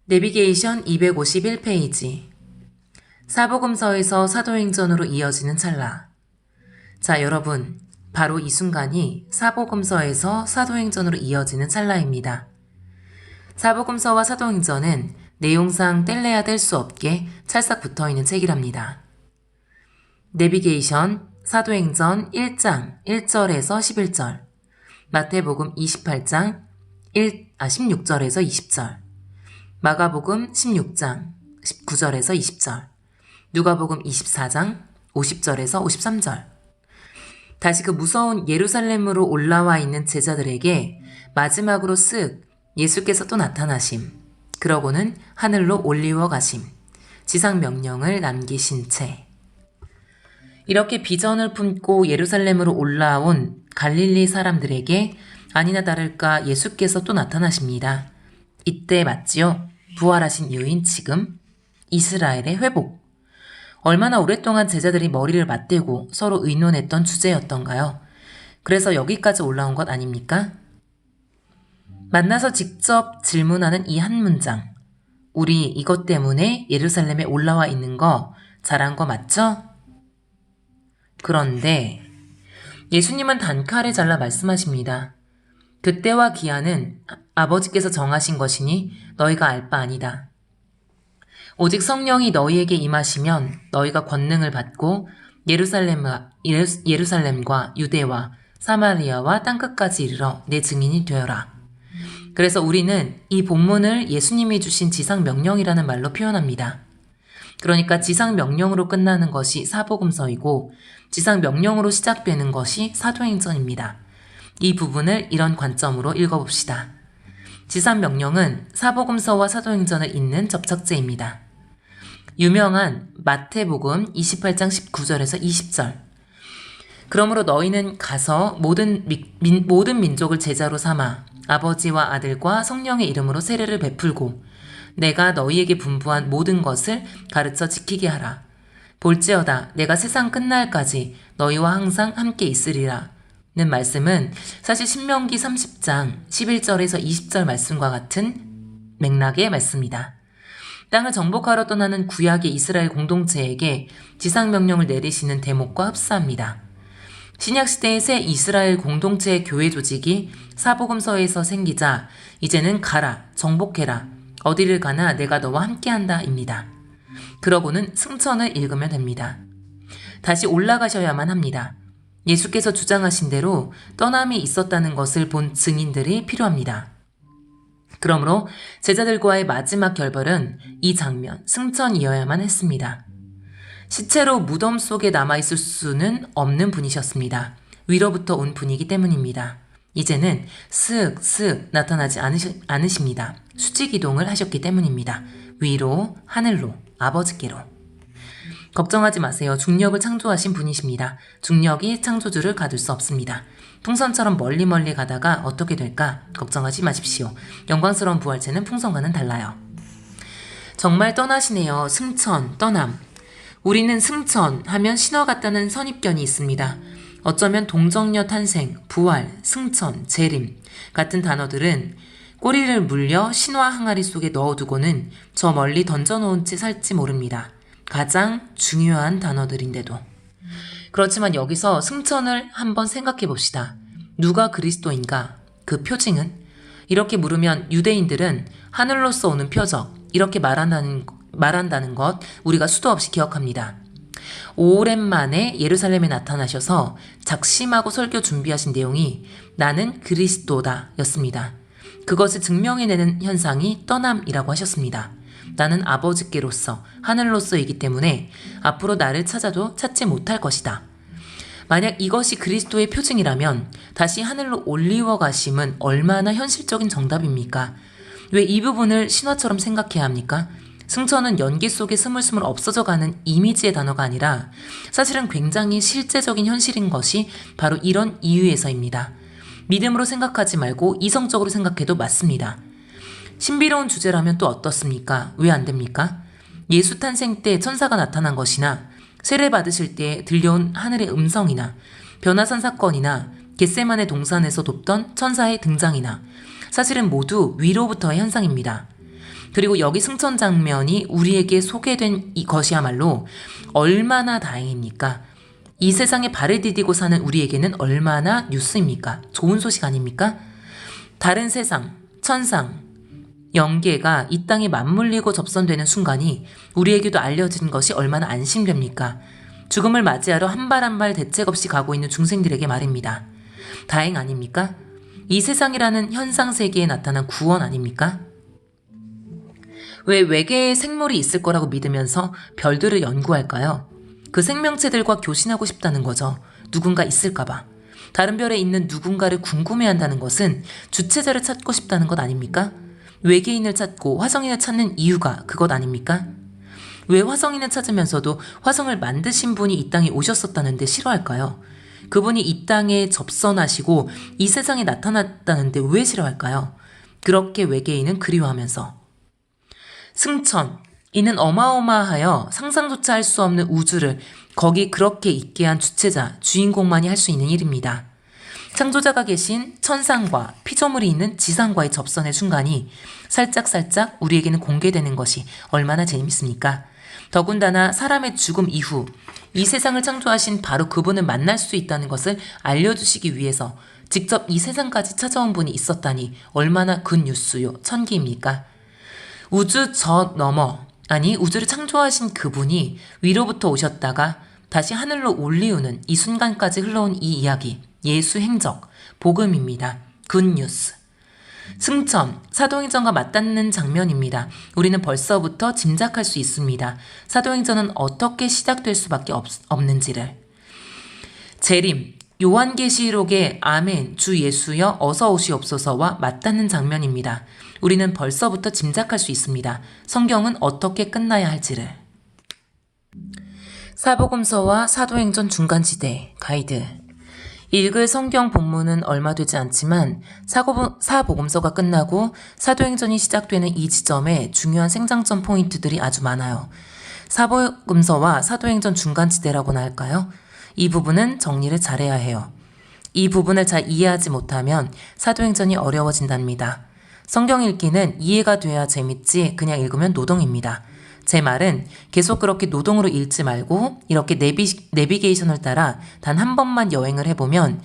내비게이션 251페이지. 사복음서에서 사도행전으로 이어지는 찰나. 자, 여러분, 바로 이 순간이 사복음서에서 사도행전으로 이어지는 찰나입니다. 사복음서와 사도행전은 내용상 뗄래야 뗄 수 없게 찰싹 붙어있는 책이랍니다. 내비게이션 사도행전 1장 1절에서 11절, 마태복음 28장 16절에서 20절, 마가복음 16장 19절에서 20절, 누가복음 24장 50절에서 53절. 다시 그 무서운 예루살렘으로 올라와 있는 제자들에게 마지막으로 쓱 예수께서 또 나타나심, 그러고는 하늘로 올리워 가심, 지상 명령을 남기신 채. 이렇게 비전을 품고 예루살렘으로 올라온 갈릴리 사람들에게 아니나 다를까 예수께서 또 나타나십니다. 이때 맞지요? 부활하신 이유인 지금 이스라엘의 회복. 얼마나 오랫동안 제자들이 머리를 맞대고 서로 의논했던 주제였던가요? 그래서 여기까지 올라온 것 아닙니까? 만나서 직접 질문하는 이 한 문장. 우리 이것 때문에 예루살렘에 올라와 있는 거 잘한 거 맞죠? 그런데 예수님은 단칼에 잘라 말씀하십니다. 그때와 기한은 아버지께서 정하신 것이니 너희가 알 바 아니다. 오직 성령이 너희에게 임하시면 너희가 권능을 받고 예루살렘과 유대와 사마리아와 땅끝까지 이르러 내 증인이 되어라. 그래서 우리는 이 본문을 예수님이 주신 지상 명령이라는 말로 표현합니다. 그러니까 지상 명령으로 끝나는 것이 사복음서이고 지상 명령으로 시작되는 것이 사도행전입니다. 이 부분을 이런 관점으로 읽어봅시다. 지상 명령은 사복음서와 사도행전을 잇는 접착제입니다. 유명한 마태복음 28장 19절에서 20절. 그러므로 너희는 가서 모든 민족을 제자로 삼아 아버지와 아들과 성령의 이름으로 세례를 베풀고 내가 너희에게 분부한 모든 것을 가르쳐 지키게 하라. 볼지어다 내가 세상 끝날까지 너희와 항상 함께 있으리라. 는 말씀은 사실 신명기 30장 11절에서 20절 말씀과 같은 맥락의 말씀이다. 땅을 정복하러 떠나는 구약의 이스라엘 공동체에게 지상명령을 내리시는 대목과 흡사합니다. 신약시대의 새 이스라엘 공동체의 교회 조직이 사복음서에서 생기자 이제는 가라, 정복해라, 어디를 가나 내가 너와 함께한다 입니다. 그러고는 승천을 읽으면 됩니다. 다시 올라가셔야만 합니다. 예수께서 주장하신 대로 떠남이 있었다는 것을 본 증인들이 필요합니다. 그러므로 제자들과의 마지막 결별은 이 장면, 승천이어야만 했습니다. 시체로 무덤 속에 남아있을 수는 없는 분이셨습니다. 위로부터 온 분이기 때문입니다. 이제는 슥슥 나타나지 않으십니다. 수직이동을 하셨기 때문입니다. 위로, 하늘로, 아버지께로. 걱정하지 마세요. 중력을 창조하신 분이십니다. 중력이 창조주를 가둘 수 없습니다. 풍선처럼 멀리 가다가 어떻게 될까? 걱정하지 마십시오. 영광스러운 부활체는 풍선과는 달라요. 정말 떠나시네요. 승천, 떠남. 우리는 승천 하면 신화 같다는 선입견이 있습니다. 어쩌면 동정녀 탄생, 부활, 승천, 재림 같은 단어들은 꼬리를 물려 신화 항아리 속에 넣어두고는 저 멀리 던져놓은 채 살지 모릅니다. 가장 중요한 단어들인데도. 그렇지만 여기서 승천을 한번 생각해 봅시다. 누가 그리스도인가? 그 표징은? 이렇게 물으면 유대인들은 하늘로서 오는 표적, 이렇게 말한다는 것 우리가 수도 없이 기억합니다. 오랜만에 예루살렘에 나타나셔서 작심하고 설교 준비하신 내용이 나는 그리스도다 였습니다. 그것을 증명해내는 현상이 떠남이라고 하셨습니다. 나는 아버지께로서 하늘로서이기 때문에 앞으로 나를 찾아도 찾지 못할 것이다. 만약 이것이 그리스도의 표징이라면 다시 하늘로 올리워 가심은 얼마나 현실적인 정답입니까? 왜 이 부분을 신화처럼 생각해야 합니까? 승천은 연기 속에 스물스물 없어져가는 이미지의 단어가 아니라 사실은 굉장히 실제적인 현실인 것이 바로 이런 이유에서입니다. 믿음으로 생각하지 말고 이성적으로 생각해도 맞습니다. 신비로운 주제라면 또 어떻습니까? 왜 안 됩니까? 예수 탄생 때 천사가 나타난 것이나 세례 받으실 때 들려온 하늘의 음성이나 변화산 사건이나 겟세마네 동산에서 돕던 천사의 등장이나 사실은 모두 위로부터의 현상입니다. 그리고 여기 승천 장면이 우리에게 소개된 것이야말로 얼마나 다행입니까? 이 세상에 발을 디디고 사는 우리에게는 얼마나 뉴스입니까? 좋은 소식 아닙니까? 다른 세상, 천상, 영계가 이 땅에 맞물리고 접선되는 순간이 우리에게도 알려진 것이 얼마나 안심됩니까? 죽음을 맞이하러 한 발 한 발 대책 없이 가고 있는 중생들에게 말입니다. 다행 아닙니까? 이 세상이라는 현상 세계에 나타난 구원 아닙니까? 왜 외계에 생물이 있을 거라고 믿으면서 별들을 연구할까요? 그 생명체들과 교신하고 싶다는 거죠. 누군가 있을까봐. 다른 별에 있는 누군가를 궁금해한다는 것은 주체자를 찾고 싶다는 것 아닙니까? 외계인을 찾고 화성인을 찾는 이유가 그것 아닙니까? 왜 화성인을 찾으면서도 화성을 만드신 분이 이 땅에 오셨었다는데 싫어할까요? 그분이 이 땅에 접선하시고 이 세상에 나타났다는데 왜 싫어할까요? 그렇게 외계인은 그리워하면서. 승천, 이는 어마어마하여 상상조차 할 수 없는 우주를 거기 그렇게 있게 한 주체자, 주인공만이 할 수 있는 일입니다. 창조자가 계신 천상과 피조물이 있는 지상과의 접선의 순간이 살짝살짝 우리에게는 공개되는 것이 얼마나 재밌습니까? 더군다나 사람의 죽음 이후 이 세상을 창조하신 바로 그분을 만날 수 있다는 것을 알려주시기 위해서 직접 이 세상까지 찾아온 분이 있었다니 얼마나 굿뉴스요, 천기입니까? 우주 저 너머, 아니 우주를 창조하신 그분이 위로부터 오셨다가 다시 하늘로 올리우는 이 순간까지 흘러온 이 이야기, 예수 행적, 복음입니다. 굿뉴스. 승천, 사도행전과 맞닿는 장면입니다. 우리는 벌써부터 짐작할 수 있습니다. 사도행전은 어떻게 시작될 수밖에 없는지를. 재림, 요한계시록의 아멘, 주 예수여 어서 오시옵소서와 맞닿는 장면입니다. 우리는 벌써부터 짐작할 수 있습니다. 성경은 어떻게 끝나야 할지를. 사복음서와 사도행전 중간지대 가이드. 읽을 성경 본문은 얼마 되지 않지만 사복음서가 끝나고 사도행전이 시작되는 이 지점에 중요한 생장점 포인트들이 아주 많아요. 사복음서와 사도행전 중간지대라고나 할까요? 이 부분은 정리를 잘해야 해요. 이 부분을 잘 이해하지 못하면 사도행전이 어려워진답니다. 성경 읽기는 이해가 돼야 재밌지 그냥 읽으면 노동입니다. 제 말은 계속 그렇게 노동으로 읽지 말고 이렇게 내비게이션을 따라 단 한 번만 여행을 해보면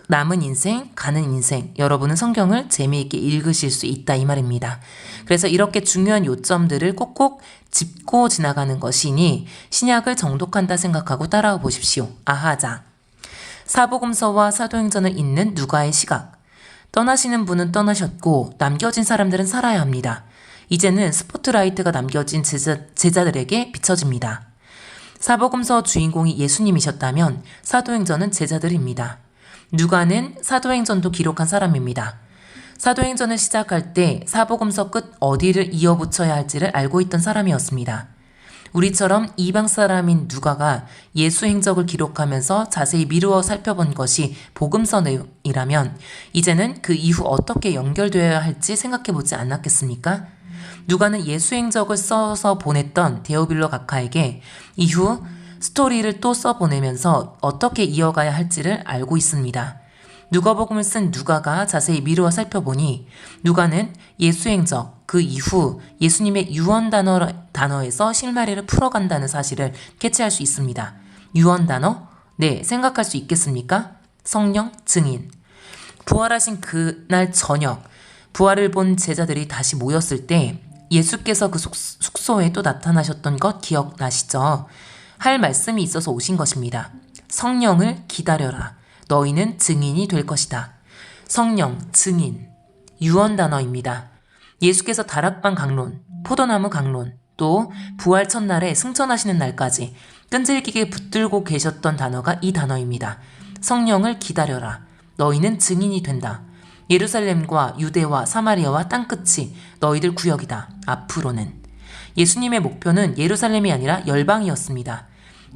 남은 인생, 가는 인생, 여러분은 성경을 재미있게 읽으실 수 있다 이 말입니다. 그래서 이렇게 중요한 요점들을 꼭꼭 짚고 지나가는 것이니 신약을 정독한다 생각하고 따라와 보십시오. 아하자. 사복음서와 사도행전을 읽는 누가의 시각. 떠나시는 분은 떠나셨고 남겨진 사람들은 살아야 합니다. 이제는 스포트라이트가 남겨진 제자들에게 비춰집니다. 사복음서 주인공이 예수님이셨다면 사도행전은 제자들입니다. 누가는 사도행전도 기록한 사람입니다. 사도행전을 시작할 때 사복음서 끝 어디를 이어붙여야 할지를 알고 있던 사람이었습니다. 우리처럼 이방 사람인 누가가 예수 행적을 기록하면서 자세히 미루어 살펴본 것이 복음서 내용이라면 이제는 그 이후 어떻게 연결되어야 할지 생각해보지 않았겠습니까? 누가는 예수 행적을 써서 보냈던 데오빌로 각하에게 이후 스토리를 또 써보내면서 어떻게 이어가야 할지를 알고 있습니다. 누가복음을 쓴 누가가 자세히 미루어 살펴보니 누가는 예수 행적, 그 이후 예수님의 유언 단어에서 실마리를 풀어간다는 사실을 캐치할 수 있습니다. 유언 단어? 네, 생각할 수 있겠습니까? 성령, 증인. 부활하신 그날 저녁, 부활을 본 제자들이 다시 모였을 때 예수께서 그 숙소에 또 나타나셨던 것 기억나시죠? 할 말씀이 있어서 오신 것입니다. 성령을 기다려라. 너희는 증인이 될 것이다. 성령, 증인, 유언 단어입니다. 예수께서 다락방 강론, 포도나무 강론, 또 부활 첫날에 승천하시는 날까지 끈질기게 붙들고 계셨던 단어가 이 단어입니다. 성령을 기다려라. 너희는 증인이 된다. 예루살렘과 유대와 사마리아와 땅끝이 너희들 구역이다. 앞으로는. 예수님의 목표는 예루살렘이 아니라 열방이었습니다.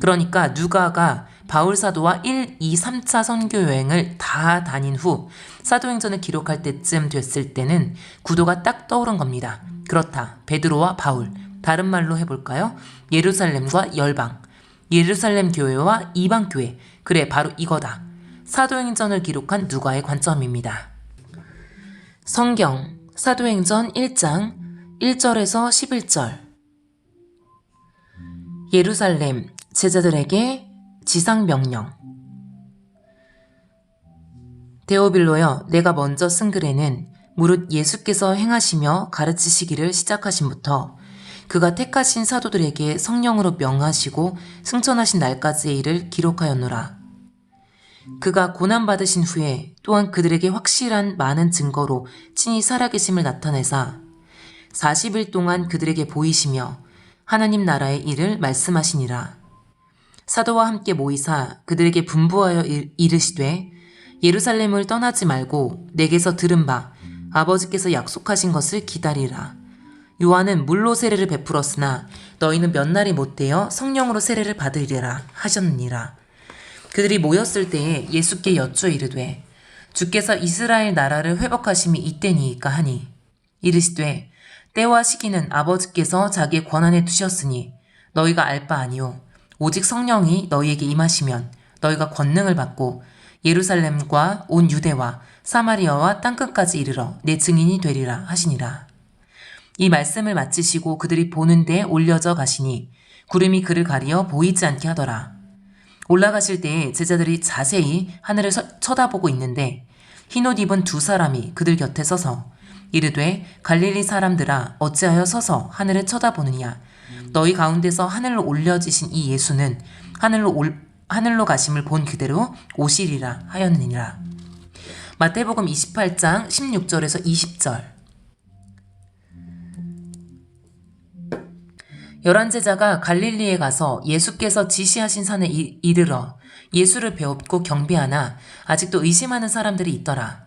그러니까 누가가 바울 사도와 1, 2, 3차 선교 여행을 다 다닌 후 사도행전을 기록할 때쯤 됐을 때는 구도가 딱 떠오른 겁니다. 그렇다. 베드로와 바울. 다른 말로 해볼까요? 예루살렘과 열방. 예루살렘 교회와 이방 교회. 그래, 바로 이거다. 사도행전을 기록한 누가의 관점입니다. 성경, 사도행전 1장, 1절에서 11절. 예루살렘 제자들에게 지상 명령. 데오빌로여, 내가 먼저 쓴 글에는 무릇 예수께서 행하시며 가르치시기를 시작하신부터 그가 택하신 사도들에게 성령으로 명하시고 승천하신 날까지의 일을 기록하였노라. 그가 고난받으신 후에 또한 그들에게 확실한 많은 증거로 친히 살아계심을 나타내사 40일 동안 그들에게 보이시며 하나님 나라의 일을 말씀하시니라. 사도와 함께 모이사 그들에게 분부하여 이르시되 예루살렘을 떠나지 말고 내게서 들은 바 아버지께서 약속하신 것을 기다리라. 요한은 물로 세례를 베풀었으나 너희는 몇 날이 못되어 성령으로 세례를 받으리라 하셨느니라. 그들이 모였을 때에 예수께 여쭈어 이르되 주께서 이스라엘 나라를 회복하심이 이때니이까 하니 이르시되 때와 시기는 아버지께서 자기의 권한에 두셨으니 너희가 알 바 아니요 오직 성령이 너희에게 임하시면 너희가 권능을 받고 예루살렘과 온 유대와 사마리아와 땅끝까지 이르러 내 증인이 되리라 하시니라. 이 말씀을 마치시고 그들이 보는 데에 올려져 가시니 구름이 그를 가리어 보이지 않게 하더라. 올라가실 때에 제자들이 자세히 하늘을 쳐다보고 있는데 흰옷 입은 두 사람이 그들 곁에 서서 이르되 갈릴리 사람들아 어찌하여 서서 하늘을 쳐다보느냐. 너희 가운데서 하늘로 올려지신 이 예수는 하늘로 가심을 본 그대로 오시리라 하였느니라. 마태복음 28장 16절에서 20절. 11 제자가 갈릴리에 가서 예수께서 지시하신 산에 이르러 예수를 배웁고 경배하나 아직도 의심하는 사람들이 있더라.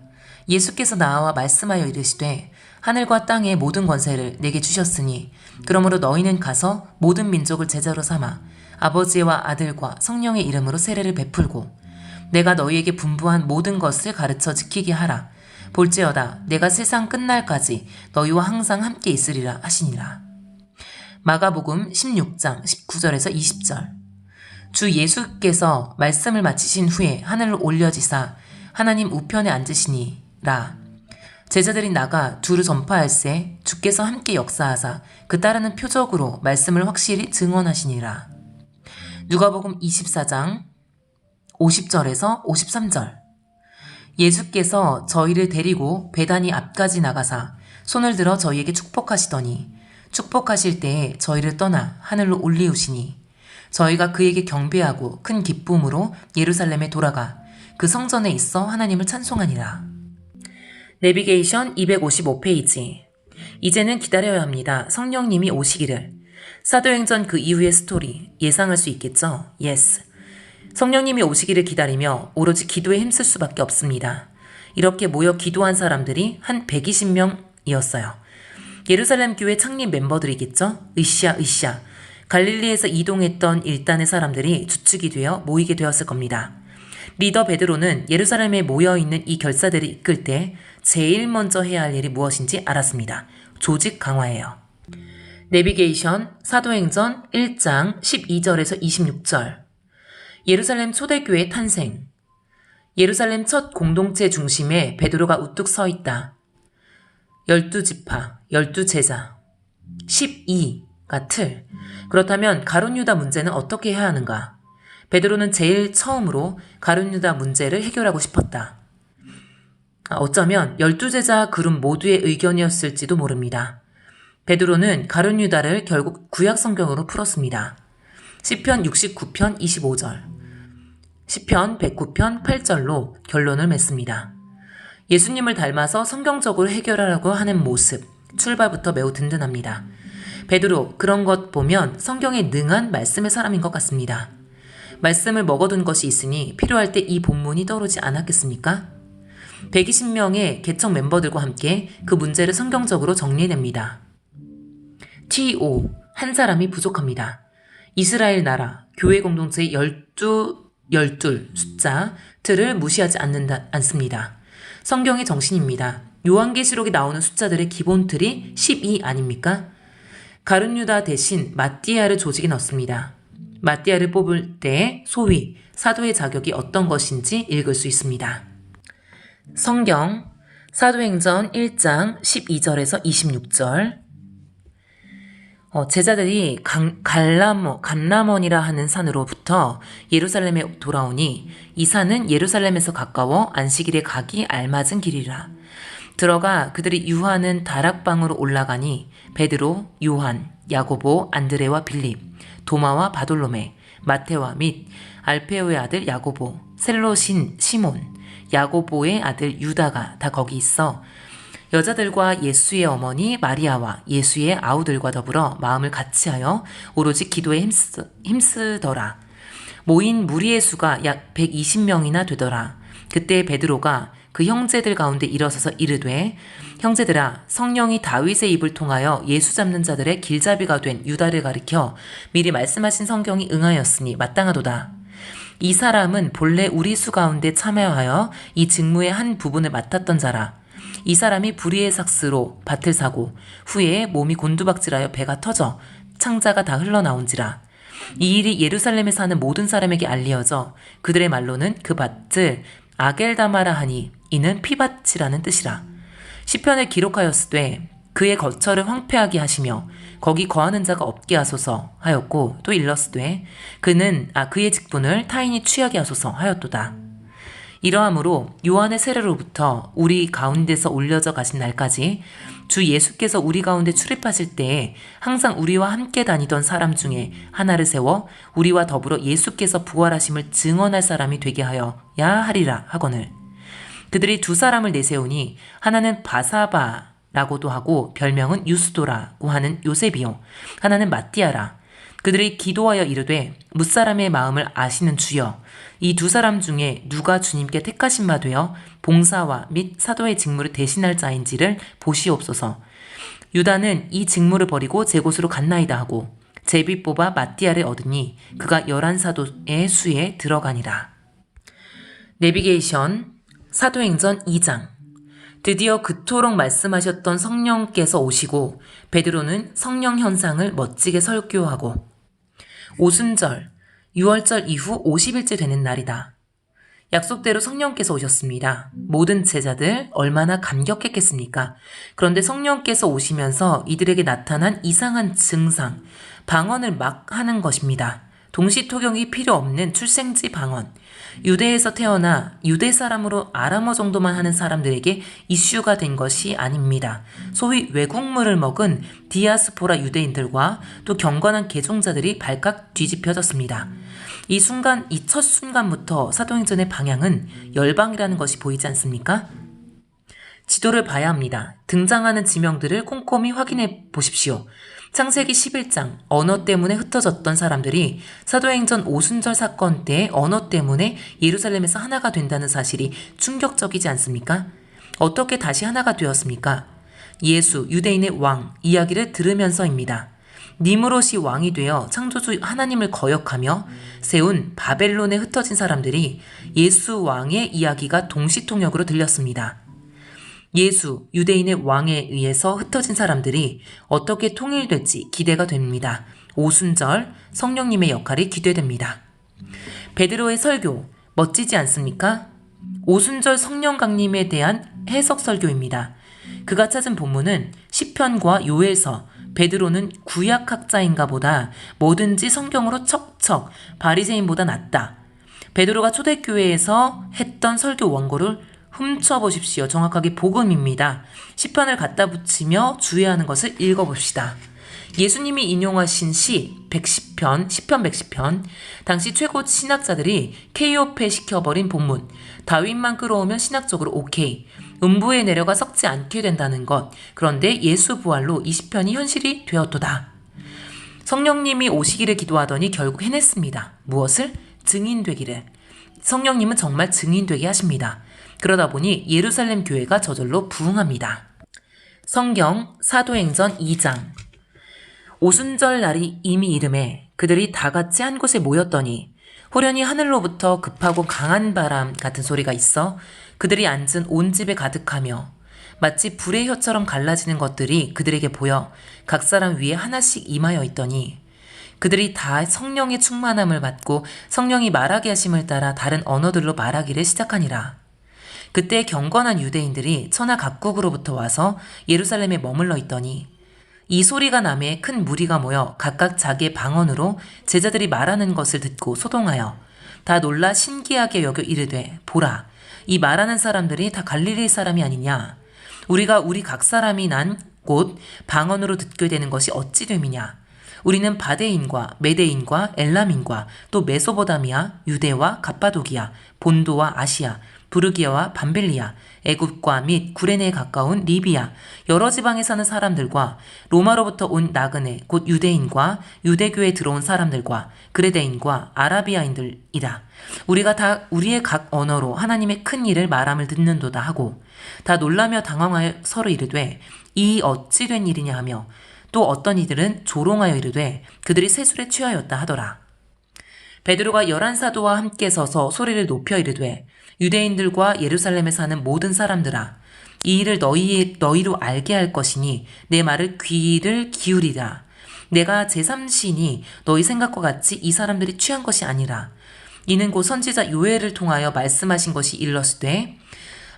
예수께서 나와 말씀하여 이르시되 하늘과 땅의 모든 권세를 내게 주셨으니 그러므로 너희는 가서 모든 민족을 제자로 삼아 아버지와 아들과 성령의 이름으로 세례를 베풀고 내가 너희에게 분부한 모든 것을 가르쳐 지키게 하라. 볼지어다 내가 세상 끝날까지 너희와 항상 함께 있으리라 하시니라. 마가복음 16장 19절에서 20절. 주 예수께서 말씀을 마치신 후에 하늘로 올려지사 하나님 우편에 앉으시니라. 제자들이 나가 두루 전파할세 주께서 함께 역사하사 그 따르는 표적으로 말씀을 확실히 증언하시니라. 누가복음 24장 50절에서 53절. 예수께서 저희를 데리고 베다니 앞까지 나가사 손을 들어 저희에게 축복하시더니 축복하실 때에 저희를 떠나 하늘로 올리우시니 저희가 그에게 경배하고 큰 기쁨으로 예루살렘에 돌아가 그 성전에 있어 하나님을 찬송하니라. 내비게이션 255페이지. 이제는 기다려야 합니다. 성령님이 오시기를. 사도행전 그 이후의 스토리 예상할 수 있겠죠? 예스. 성령님이 오시기를 기다리며 오로지 기도에 힘쓸 수밖에 없습니다. 이렇게 모여 기도한 사람들이 한 120명이었어요. 예루살렘 교회 창립 멤버들이겠죠? 으쌰. 갈릴리에서 이동했던 일단의 사람들이 주축이 되어 모이게 되었을 겁니다. 리더 베드로는 예루살렘에 모여있는 이 결사들을 이끌 때 제일 먼저 해야 할 일이 무엇인지 알았습니다. 조직 강화예요. 내비게이션 사도행전 1장 12절에서 26절. 예루살렘 초대교회 탄생. 예루살렘 첫 공동체 중심에 베드로가 우뚝 서 있다. 12지파, 12제자, 12가 틀. 그렇다면 가룟유다 문제는 어떻게 해야 하는가? 베드로는 제일 처음으로 가룟유다 문제를 해결하고 싶었다. 어쩌면 12제자 그룹 모두의 의견이었을지도 모릅니다. 베드로는 가룟유다를 결국 구약성경으로 풀었습니다. 시편 69편 25절, 시편 109편 8절로 결론을 맺습니다. 예수님을 닮아서 성경적으로 해결하려고 하는 모습, 출발부터 매우 든든합니다. 베드로, 그런 것 보면 성경에 능한 말씀의 사람인 것 같습니다. 말씀을 먹어둔 것이 있으니 필요할 때 이 본문이 떠오르지 않았겠습니까? 120명의 개척 멤버들과 함께 그 문제를 성경적으로 정리해냅니다. TO, 한 사람이 부족합니다. 이스라엘 나라, 교회 공동체의 12 숫자, 틀을 무시하지 않습니다. 성경의 정신입니다. 요한계시록에 나오는 숫자들의 기본 틀이 12 아닙니까? 가룟유다 대신 마띠아를 조직에 넣습니다. 마띠아를 뽑을 때 소위 사도의 자격이 어떤 것인지 읽을 수 있습니다. 성경 사도행전 1장 12절에서 26절, 제자들이 감람원이라 하는 산으로부터 예루살렘에 돌아오니 이 산은 예루살렘에서 가까워 안식일에 가기 알맞은 길이라. 들어가 그들이 유하는 다락방으로 올라가니 베드로, 요한, 야고보, 안드레와 빌립, 도마와 바돌로메, 마테와 및 알페오의 아들 야고보, 셀로신 시몬, 야고보의 아들 유다가 다 거기 있어 여자들과 예수의 어머니 마리아와 예수의 아우들과 더불어 마음을 같이하여 오로지 기도에 힘쓰더라. 모인 무리의 수가 약 120명이나 되더라. 그때 베드로가 그 형제들 가운데 일어서서 이르되 형제들아 성령이 다윗의 입을 통하여 예수 잡는 자들의 길잡이가 된 유다를 가리켜 미리 말씀하신 성경이 응하였으니 마땅하도다. 이 사람은 본래 우리 수 가운데 참여하여 이 직무의 한 부분을 맡았던 자라. 이 사람이 불의의 삭스로 밭을 사고 후에 몸이 곤두박질하여 배가 터져 창자가 다 흘러나온지라. 이 일이 예루살렘에 사는 모든 사람에게 알리어져 그들의 말로는 그 밭을 아겔다마라 하니 이는 피밭이라는 뜻이라. 시편을 기록하였으되 그의 거처를 황폐하게 하시며 거기 거하는 자가 없게 하소서 하였고 또 일렀으되 그의 직분을 타인이 취하게 하소서 하였도다. 이러함으로 요한의 세례로부터 우리 가운데서 올려져 가신 날까지 주 예수께서 우리 가운데 출입하실 때에 항상 우리와 함께 다니던 사람 중에 하나를 세워 우리와 더불어 예수께서 부활하심을 증언할 사람이 되게 하여야 하리라 하거늘. 그들이 두 사람을 내세우니 하나는 바사바라고도 하고 별명은 유스도라고 하는 요셉이요 하나는 마띠아라. 그들이 기도하여 이르되 뭇사람의 마음을 아시는 주여 이 두 사람 중에 누가 주님께 택하신 바 되어 봉사와 및 사도의 직무를 대신할 자인지를 보시옵소서. 유다는 이 직무를 버리고 제 곳으로 갔나이다 하고 제비 뽑아 마띠아를 얻으니 그가 11사도의 수에 들어가니라. 내비게이션 사도행전 2장. 드디어 그토록 말씀하셨던 성령께서 오시고 베드로는 성령 현상을 멋지게 설교하고 오순절 6월절 이후 50일째 되는 날이다. 약속대로 성령께서 오셨습니다. 모든 제자들 얼마나 감격했겠습니까? 그런데 성령께서 오시면서 이들에게 나타난 이상한 증상, 방언을 막 하는 것입니다. 동시토경이 필요 없는 출생지 방언. 유대에서 태어나 유대 사람으로 아람어 정도만 하는 사람들에게 이슈가 된 것이 아닙니다. 소위 외국물을 먹은 디아스포라 유대인들과 또 경건한 개종자들이 발칵 뒤집혀졌습니다. 이 첫 순간부터 사도행전의 방향은 열방이라는 것이 보이지 않습니까? 지도를 봐야 합니다. 등장하는 지명들을 꼼꼼히 확인해 보십시오. 창세기 11장 언어 때문에 흩어졌던 사람들이 사도행전 오순절 사건 때 언어 때문에 예루살렘에서 하나가 된다는 사실이 충격적이지 않습니까? 어떻게 다시 하나가 되었습니까? 예수, 유대인의 왕 이야기를 들으면서입니다. 니므롯이 왕이 되어 창조주 하나님을 거역하며 세운 바벨론에 흩어진 사람들이 예수 왕의 이야기가 동시통역으로 들렸습니다. 예수, 유대인의 왕에 의해서 흩어진 사람들이 어떻게 통일될지 기대가 됩니다. 오순절 성령님의 역할이 기대됩니다. 베드로의 설교 멋지지 않습니까? 오순절 성령 강림에 대한 해석 설교입니다. 그가 찾은 본문은 시편과 요엘서, 베드로는 구약학자인가 보다 뭐든지 성경으로 척척 바리새인보다 낫다. 베드로가 초대교회에서 했던 설교 원고를 훔쳐보십시오. 정확하게 복음입니다. 시편을 갖다 붙이며 주의하는 것을 읽어봅시다. 예수님이 인용하신 시 110편, 시편 110편, 당시 최고 신학자들이 KO패 시켜버린 본문, 다윗만 끌어오면 신학적으로 오케이, 음부에 내려가 썩지 않게 된다는 것, 그런데 예수 부활로 이 시편이 현실이 되었도다. 성령님이 오시기를 기도하더니 결국 해냈습니다. 무엇을? 증인되기를. 성령님은 정말 증인되게 하십니다. 그러다 보니 예루살렘 교회가 저절로 부흥합니다. 성경 사도행전 2장. 오순절 날이 이미 이름에 그들이 다 같이 한 곳에 모였더니 호련히 하늘로부터 급하고 강한 바람 같은 소리가 있어 그들이 앉은 온 집에 가득하며 마치 불의 혀처럼 갈라지는 것들이 그들에게 보여 각 사람 위에 하나씩 임하여 있더니 그들이 다 성령의 충만함을 받고 성령이 말하게 하심을 따라 다른 언어들로 말하기를 시작하니라. 그때 경건한 유대인들이 천하 각국으로부터 와서 예루살렘에 머물러 있더니 이 소리가 남에 큰 무리가 모여 각각 자기의 방언으로 제자들이 말하는 것을 듣고 소동하여 다 놀라 신기하게 여겨 이르되 보라 이 말하는 사람들이 다 갈릴리 사람이 아니냐 우리가 우리 각 사람이 난 곳 방언으로 듣게 되는 것이 어찌 됨이냐 우리는 바데인과 메데인과 엘람인과 또 메소보다미아 유대와 갑바도기아 본도와 아시아 부르기아와 밤빌리아 애굽과 및 구레네에 가까운 리비아 여러 지방에 사는 사람들과 로마로부터 온 나그네 곧 유대인과 유대교에 들어온 사람들과 그레데인과 아라비아인들이라 우리가 다 우리의 각 언어로 하나님의 큰 일을 말함을 듣는도다 하고 다 놀라며 당황하여 서로 이르되 이 어찌 된 일이냐 하며 또 어떤 이들은 조롱하여 이르되 그들이 세술에 취하였다 하더라. 베드로가 11사도와 함께 서서 소리를 높여 이르되 유대인들과 예루살렘에 사는 모든 사람들아 이 일을 너희로 알게 할 것이니 내 말을 귀를 기울이라. 내가 제3신이 너희 생각과 같이 이 사람들이 취한 것이 아니라 이는 곧 선지자 요엘을 통하여 말씀하신 것이 일렀으되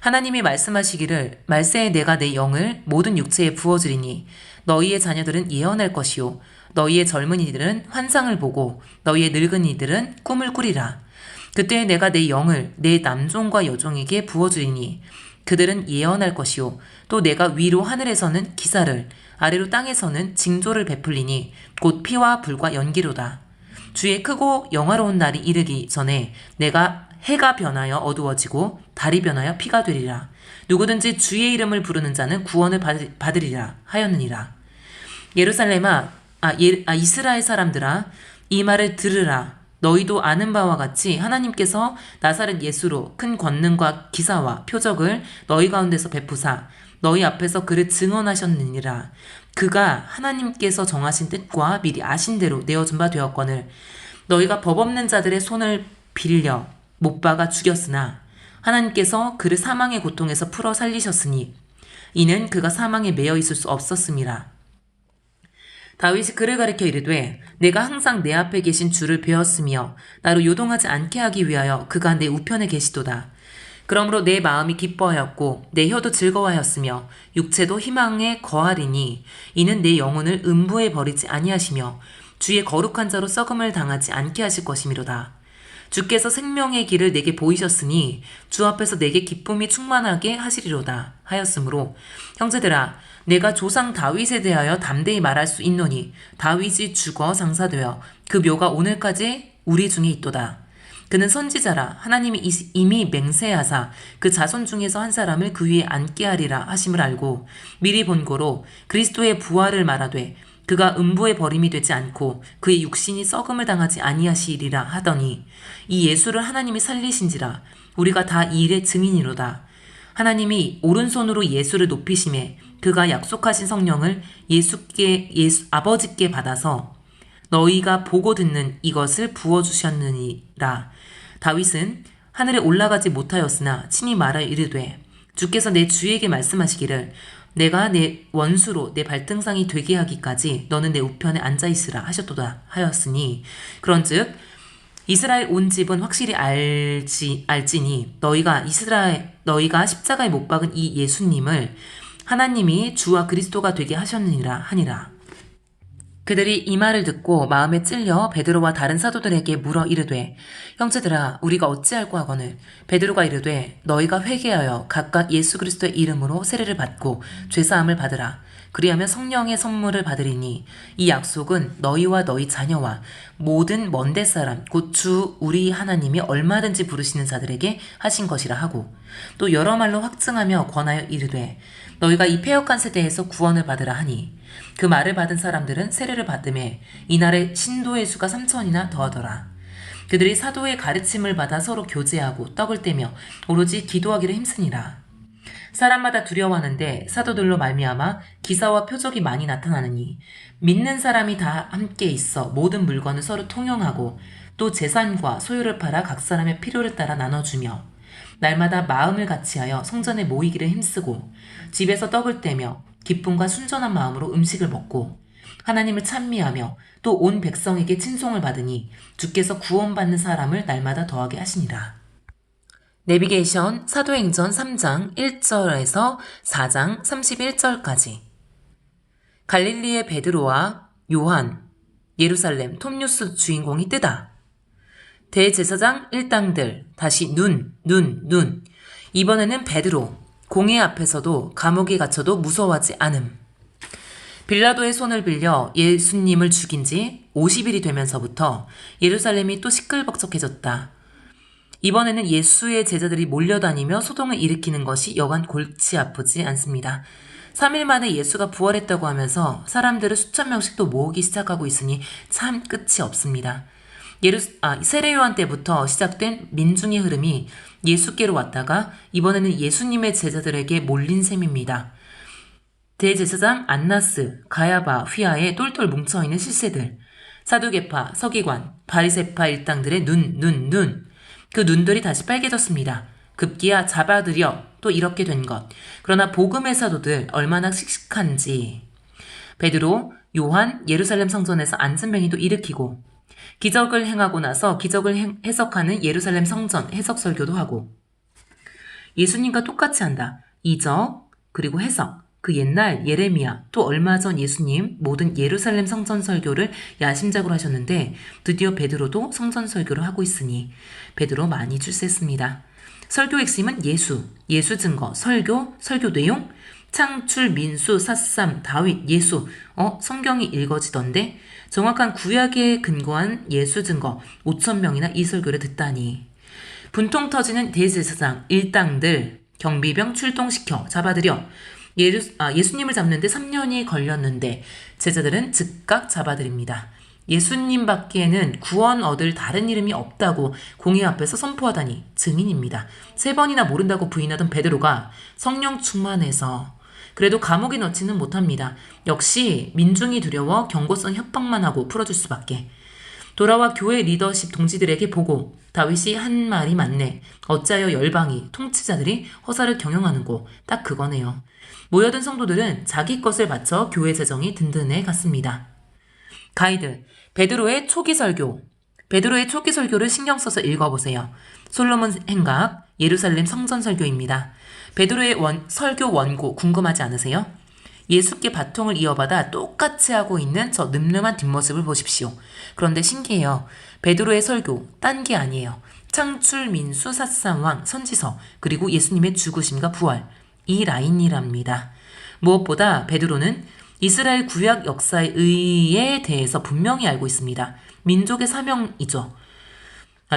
하나님이 말씀하시기를 말세에 내가 내 영을 모든 육체에 부어주리니 너희의 자녀들은 예언할 것이요 너희의 젊은이들은 환상을 보고 너희의 늙은이들은 꿈을 꾸리라. 그때 내가 내 영을 내 남종과 여종에게 부어주리니 그들은 예언할 것이요 또 내가 위로 하늘에서는 기사를 아래로 땅에서는 징조를 베풀리니 곧 피와 불과 연기로다. 주의 크고 영화로운 날이 이르기 전에 내가 해가 변하여 어두워지고 달이 변하여 피가 되리라. 누구든지 주의 이름을 부르는 자는 구원을 받으리라 하였느니라. 이스라엘 사람들아 이 말을 들으라. 너희도 아는 바와 같이 하나님께서 나사렛 예수로 큰 권능과 기사와 표적을 너희 가운데서 베푸사 너희 앞에서 그를 증언하셨느니라. 그가 하나님께서 정하신 뜻과 미리 아신 대로 내어준 바 되었거늘 너희가 법 없는 자들의 손을 빌려 못 박아 죽였으나 하나님께서 그를 사망의 고통에서 풀어 살리셨으니 이는 그가 사망에 매여 있을 수 없었음이라. 다윗이 그를 가리켜 이르되 내가 항상 내 앞에 계신 주를 배웠으며 나로 요동하지 않게 하기 위하여 그가 내 우편에 계시도다. 그러므로 내 마음이 기뻐하였고 내 혀도 즐거워하였으며 육체도 희망에 거하리니 이는 내 영혼을 음부에 버리지 아니하시며 주의 거룩한 자로 썩음을 당하지 않게 하실 것이미로다. 주께서 생명의 길을 내게 보이셨으니 주 앞에서 내게 기쁨이 충만하게 하시리로다 하였으므로 형제들아 내가 조상 다윗에 대하여 담대히 말할 수 있노니 다윗이 죽어 장사되어 그 묘가 오늘까지 우리 중에 있도다. 그는 선지자라 하나님이 이미 맹세하사 그 자손 중에서 한 사람을 그 위에 앉게 하리라 하심을 알고 미리 본고로 그리스도의 부활을 말하되 그가 음부에 버림이 되지 않고 그의 육신이 썩음을 당하지 아니하시리라 하더니 이 예수를 하나님이 살리신지라 우리가 다 이 일의 증인이로다. 하나님이 오른손으로 예수를 높이심에 그가 약속하신 성령을 아버지께 받아서 너희가 보고 듣는 이것을 부어주셨느니라. 다윗은 하늘에 올라가지 못하였으나 친히 말하여 이르되 주께서 내 주에게 말씀하시기를 내가 내 원수로 내 발등상이 되게 하기까지 너는 내 우편에 앉아있으라 하셨도다 하였으니 그런즉 이스라엘 온 집은 확실히 알지니 너희가 십자가에 못 박은 이 예수님을 하나님이 주와 그리스도가 되게 하셨느니라 하니라. 그들이 이 말을 듣고 마음에 찔려 베드로와 다른 사도들에게 물어 이르되 형제들아 우리가 어찌할꼬 하거늘 베드로가 이르되 너희가 회개하여 각각 예수 그리스도의 이름으로 세례를 받고 죄사함을 받으라. 그리하면 성령의 선물을 받으리니 이 약속은 너희와 너희 자녀와 모든 먼데 사람 곧 주 우리 하나님이 얼마든지 부르시는 자들에게 하신 것이라 하고 또 여러 말로 확증하며 권하여 이르되 너희가 이 패역한 세대에서 구원을 받으라 하니 그 말을 받은 사람들은 세례를 받음에 이날에 신도의 수가 3,000이나 더하더라. 그들이 사도의 가르침을 받아 서로 교제하고 떡을 떼며 오로지 기도하기를 힘쓰니라. 사람마다 두려워하는데 사도들로 말미암아 기사와 표적이 많이 나타나느니 믿는 사람이 다 함께 있어 모든 물건을 서로 통용하고 또 재산과 소유를 팔아 각 사람의 필요를 따라 나눠주며 날마다 마음을 같이하여 성전에 모이기를 힘쓰고 집에서 떡을 떼며 기쁨과 순전한 마음으로 음식을 먹고 하나님을 찬미하며 또 온 백성에게 친송을 받으니 주께서 구원받는 사람을 날마다 더하게 하시니라. 내비게이션 사도행전 3장 1절에서 4장 31절까지 갈릴리의 베드로와 요한, 예루살렘 톱뉴스 주인공이 뜨다. 대제사장 일당들, 다시 눈. 이번에는 베드로, 공회 앞에서도 감옥에 갇혀도 무서워하지 않음. 빌라도의 손을 빌려 예수님을 죽인 지 50일이 되면서부터 예루살렘이 또 시끌벅적해졌다. 이번에는 예수의 제자들이 몰려다니며 소동을 일으키는 것이 여간 골치 아프지 않습니다. 3일 만에 예수가 부활했다고 하면서 사람들을 수천 명씩 또 모으기 시작하고 있으니 참 끝이 없습니다. 세례 요한 때부터 시작된 민중의 흐름이 예수께로 왔다가 이번에는 예수님의 제자들에게 몰린 셈입니다. 대제사장 안나스, 가야바, 휘하에 똘똘 뭉쳐있는 실세들, 사두개파, 서기관, 바리새파 일당들의 눈. 그 눈들이 다시 빨개졌습니다. 급기야 잡아들여 또 이렇게 된 것. 그러나 복음의 사도들 얼마나 씩씩한지. 베드로, 요한, 예루살렘 성전에서 안전뱅이도 일으키고 기적을 행하고 나서 기적을 해석하는 예루살렘 성전 해석 설교도 하고 예수님과 똑같이 한다. 이적 그리고 해석. 그 옛날 예레미야 또 얼마 전 예수님 모든 예루살렘 성전 설교를 야심작으로 하셨는데 드디어 베드로도 성전 설교를 하고 있으니 베드로 많이 출세했습니다. 설교 핵심은 예수 증거, 설교 내용, 창출, 민수, 삿삼, 다윗, 예수. 성경이 읽어지던데 정확한 구약에 근거한 예수 증거 5,000명이나 이 설교를 듣다니. 분통 터지는 대제사장, 일당들, 경비병 출동시켜 잡아들여 예수님을 잡는데 3년이 걸렸는데 제자들은 즉각 잡아들입니다. 예수님 밖에는 구원 얻을 다른 이름이 없다고 공회 앞에서 선포하다니 증인입니다. 3번이나 모른다고 부인하던 베드로가 성령 충만해서 그래도 감옥에 넣지는 못합니다. 역시 민중이 두려워 경고성 협박만 하고 풀어줄 수밖에. 돌아와 교회 리더십 동지들에게 보고 다윗이 한 말이 맞네. 어찌하여 열방이 통치자들이 허사를 경영하는고. 딱 그거네요. 모여든 성도들은 자기 것을 바쳐 교회 재정이 든든해 갔습니다. 가이드, 베드로의 초기 설교. 베드로의 초기 설교를 신경 써서 읽어보세요. 솔로몬 행각, 예루살렘 성전 설교입니다. 베드로의 설교 원고 궁금하지 않으세요? 예수께 바통을 이어받아 똑같이 하고 있는 저 늠름한 뒷모습을 보십시오. 그런데 신기해요. 베드로의 설교, 딴 게 아니에요. 창출, 민수, 삿삼왕, 선지서, 그리고 예수님의 죽으심과 부활. 이 라인이랍니다. 무엇보다 베드로는 이스라엘 구약 역사의 의에 대해서 분명히 알고 있습니다. 민족의 사명이죠.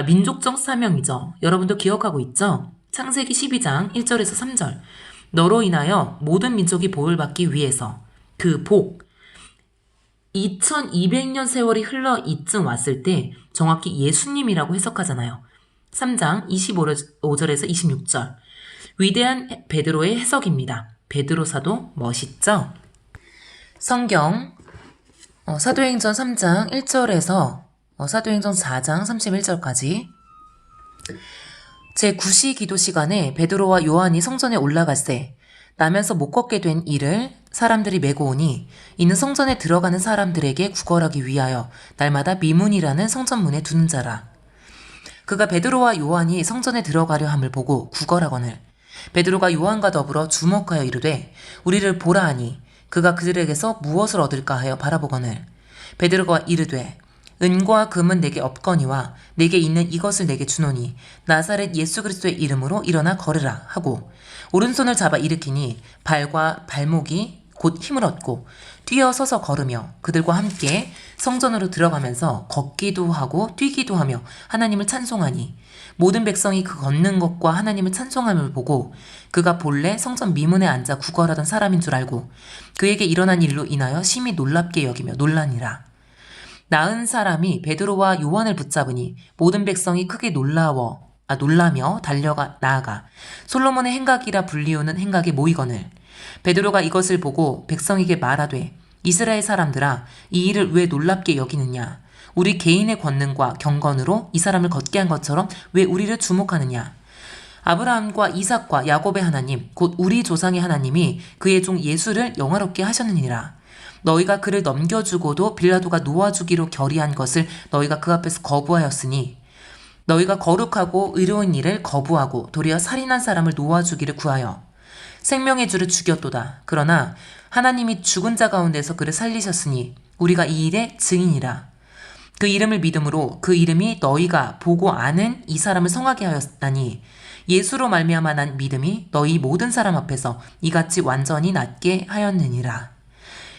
민족적 사명이죠. 여러분도 기억하고 있죠? 창세기 12장 1절에서 3절. 너로 인하여 모든 민족이 복을 받기 위해서 그 복. 2200년 세월이 흘러 이쯤 왔을 때 정확히 예수님이라고 해석하잖아요. 3장 25절에서 26절. 위대한 베드로의 해석입니다. 베드로 사도 멋있죠? 성경 사도행전 3장 1절에서 사도행전 4장 31절까지 제9시 기도 시간에 베드로와 요한이 성전에 올라갔세. 나면서 못 걷게 된 이를 사람들이 메고 오니 이는 성전에 들어가는 사람들에게 구걸하기 위하여 날마다 미문이라는 성전문에 두는 자라. 그가 베드로와 요한이 성전에 들어가려 함을 보고 구걸하거늘 베드로가 요한과 더불어 주목하여 이르되 우리를 보라 하니 그가 그들에게서 무엇을 얻을까 하여 바라보거늘 베드로가 이르되 은과 금은 내게 없거니와 내게 있는 이것을 내게 주노니 나사렛 예수 그리스도의 이름으로 일어나 걸으라 하고 오른손을 잡아 일으키니 발과 발목이 곧 힘을 얻고 뛰어서서 걸으며 그들과 함께 성전으로 들어가면서 걷기도 하고 뛰기도 하며 하나님을 찬송하니 모든 백성이 그 걷는 것과 하나님을 찬송함을 보고 그가 본래 성전 미문에 앉아 구걸하던 사람인 줄 알고 그에게 일어난 일로 인하여 심히 놀랍게 여기며 놀라니라. 나은 사람이 베드로와 요한을 붙잡으니 모든 백성이 크게 놀라며 달려가 나아가 솔로몬의 행각이라 불리우는 행각에 모이거늘 베드로가 이것을 보고 백성에게 말하되 이스라엘 사람들아 이 일을 왜 놀랍게 여기느냐 우리 개인의 권능과 경건으로 이 사람을 걷게 한 것처럼 왜 우리를 주목하느냐 아브라함과 이삭과 야곱의 하나님 곧 우리 조상의 하나님이 그의 종 예수를 영화롭게 하셨느니라. 너희가 그를 넘겨주고도 빌라도가 놓아주기로 결의한 것을 너희가 그 앞에서 거부하였으니 너희가 거룩하고 의로운 일을 거부하고 도리어 살인한 사람을 놓아주기를 구하여 생명의 주를 죽였도다. 그러나 하나님이 죽은 자 가운데서 그를 살리셨으니 우리가 이 일의 증인이라. 그 이름을 믿음으로 그 이름이 너희가 보고 아는 이 사람을 성하게 하였다니 예수로 말미암아 난 믿음이 너희 모든 사람 앞에서 이같이 완전히 낫게 하였느니라.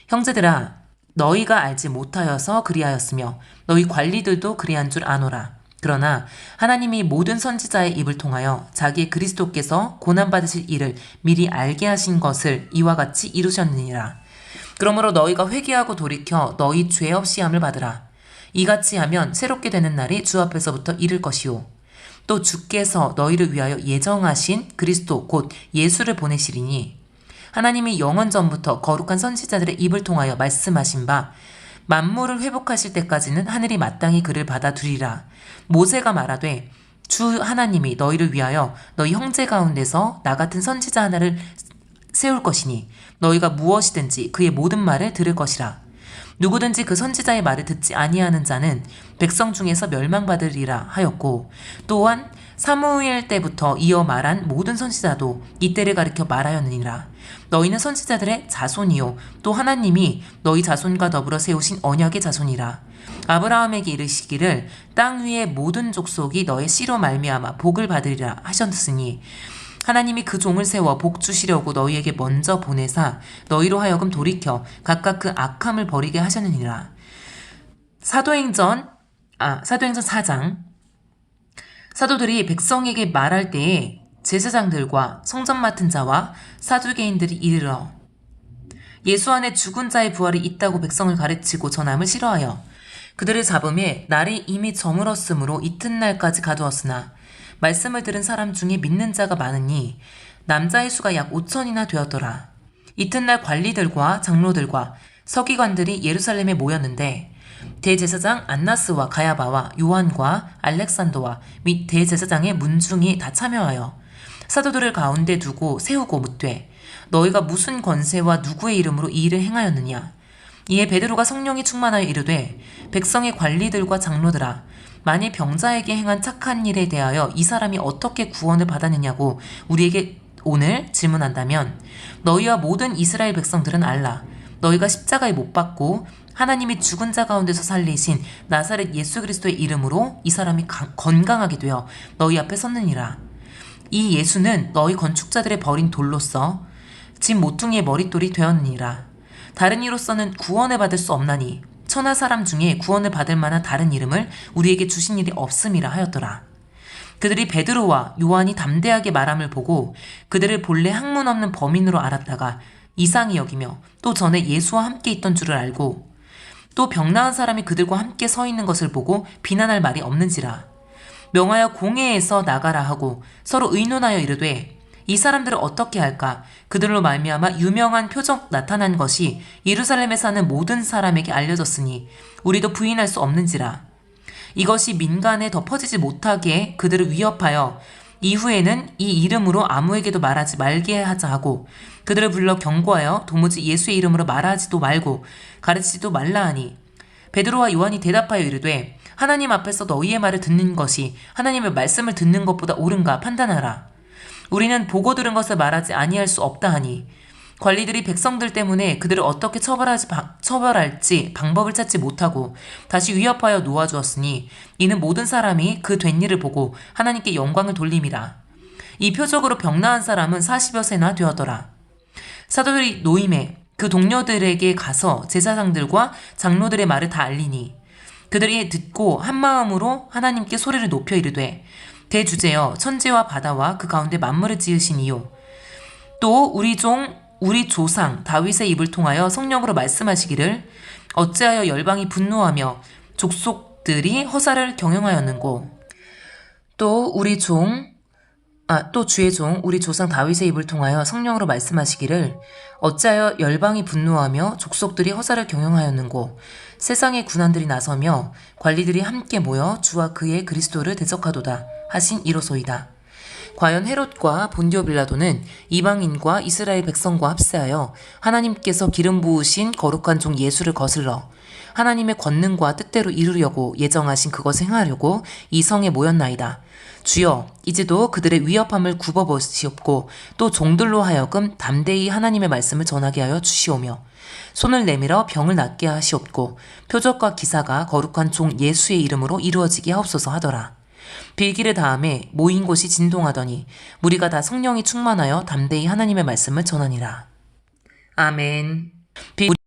형제들아, 너희가 알지 못하여서 그리하였으며 너희 관리들도 그리한 줄 아노라. 그러나 하나님이 모든 선지자의 입을 통하여 자기의 그리스도께서 고난받으실 일을 미리 알게 하신 것을 이와 같이 이루셨느니라. 그러므로 너희가 회개하고 돌이켜 너희 죄 없이 함을 받으라. 이같이 하면 새롭게 되는 날이 주 앞에서부터 이를 것이요. 또 주께서 너희를 위하여 예정하신 그리스도 곧 예수를 보내시리니 하나님이 영원 전부터 거룩한 선지자들의 입을 통하여 말씀하신 바 만물을 회복하실 때까지는 하늘이 마땅히 그를 받아두리라. 모세가 말하되 주 하나님이 너희를 위하여 너희 형제 가운데서 나 같은 선지자 하나를 세울 것이니 너희가 무엇이든지 그의 모든 말을 들을 것이라. 누구든지 그 선지자의 말을 듣지 아니하는 자는 백성 중에서 멸망받으리라 하였고 또한 사무엘 때부터 이어 말한 모든 선지자도 이때를 가리켜 말하였느니라. 너희는 선지자들의 자손이요 또 하나님이 너희 자손과 더불어 세우신 언약의 자손이라. 아브라함에게 이르시기를 땅 위의 모든 족속이 너의 씨로 말미암아 복을 받으리라 하셨으니 하나님이 그 종을 세워 복 주시려고 너희에게 먼저 보내사 너희로 하여금 돌이켜 각각 그 악함을 버리게 하셨느니라. 사도행전 4장. 사도들이 백성에게 말할 때에 제사장들과 성전 맡은 자와 사두개인들이 이르러 예수 안에 죽은 자의 부활이 있다고 백성을 가르치고 전함을 싫어하여 그들을 잡음에 날이 이미 저물었으므로 이튿날까지 가두었으나 말씀을 들은 사람 중에 믿는 자가 많으니 남자의 수가 약 5천이나 되었더라. 이튿날 관리들과 장로들과 서기관들이 예루살렘에 모였는데 대제사장 안나스와 가야바와 요한과 알렉산더와 및 대제사장의 문중이 다 참여하여 사도들을 가운데 두고 세우고 묻되 너희가 무슨 권세와 누구의 이름으로 이 일을 행하였느냐. 이에 베드로가 성령이 충만하여 이르되 백성의 관리들과 장로들아 만일 병자에게 행한 착한 일에 대하여 이 사람이 어떻게 구원을 받았느냐고 우리에게 오늘 질문한다면 너희와 모든 이스라엘 백성들은 알라. 너희가 십자가에 못 박고 하나님이 죽은 자 가운데서 살리신 나사렛 예수 그리스도의 이름으로 이 사람이 건강하게 되어 너희 앞에 섰느니라. 이 예수는 너희 건축자들의 버린 돌로서 집 모퉁이의 머릿돌이 되었느니라. 다른 이로서는 구원을 받을 수 없나니 천하 사람 중에 구원을 받을 만한 다른 이름을 우리에게 주신 일이 없음이라 하였더라. 그들이 베드로와 요한이 담대하게 말함을 보고 그들을 본래 학문 없는 범인으로 알았다가 이상히 여기며 또 전에 예수와 함께 있던 줄을 알고 또 병나은 사람이 그들과 함께 서 있는 것을 보고 비난할 말이 없는지라. 명하여 공회에서 나가라 하고 서로 의논하여 이르되 이 사람들을 어떻게 할까? 그들로 말미암아 유명한 표적 나타난 것이 예루살렘에 사는 모든 사람에게 알려졌으니 우리도 부인할 수 없는지라. 이것이 민간에 덮어지지 못하게 그들을 위협하여 이후에는 이 이름으로 아무에게도 말하지 말게 하자 하고 그들을 불러 경고하여 도무지 예수의 이름으로 말하지도 말고 가르치지도 말라 하니 베드로와 요한이 대답하여 이르되 하나님 앞에서 너희의 말을 듣는 것이 하나님의 말씀을 듣는 것보다 옳은가 판단하라. 우리는 보고 들은 것을 말하지 아니할 수 없다 하니 관리들이 백성들 때문에 그들을 어떻게 처벌할지 방법을 찾지 못하고 다시 위협하여 놓아주었으니 이는 모든 사람이 그 된 일을 보고 하나님께 영광을 돌림이라. 이 표적으로 병나은 사람은 40여 세나 되었더라. 사도들이 노임에 그 동료들에게 가서 제사장들과 장로들의 말을 다 알리니 그들이 듣고 한마음으로 하나님께 소리를 높여 이르되 대주제여 천지와 바다와 그 가운데 만물을 지으신 이요 또 우리 조상 다윗의 입을 통하여 성령으로 말씀하시기를 어찌하여 열방이 분노하며 족속들이 허사를 경영하였는고 또 주의 종 우리 조상 다윗의 입을 통하여 성령으로 말씀하시기를 어찌하여 열방이 분노하며 족속들이 허사를 경영하였는고 세상의 군관들이 나서며 관리들이 함께 모여 주와 그의 그리스도를 대적하도다 하신 이로소이다. 과연 헤롯과 본디오 빌라도는 이방인과 이스라엘 백성과 합세하여 하나님께서 기름 부으신 거룩한 종 예수를 거슬러 하나님의 권능과 뜻대로 이루려고 예정하신 그것을 행하려고 이 성에 모였나이다. 주여, 이제도 그들의 위협함을 굽어보시옵고 또 종들로 하여금 담대히 하나님의 말씀을 전하게 하여 주시오며 손을 내밀어 병을 낫게 하시옵고 표적과 기사가 거룩한 종 예수의 이름으로 이루어지게 하옵소서 하더라. 빌기를 다음에 모인 곳이 진동하더니 무리가 다 성령이 충만하여 담대히 하나님의 말씀을 전하니라. 아멘.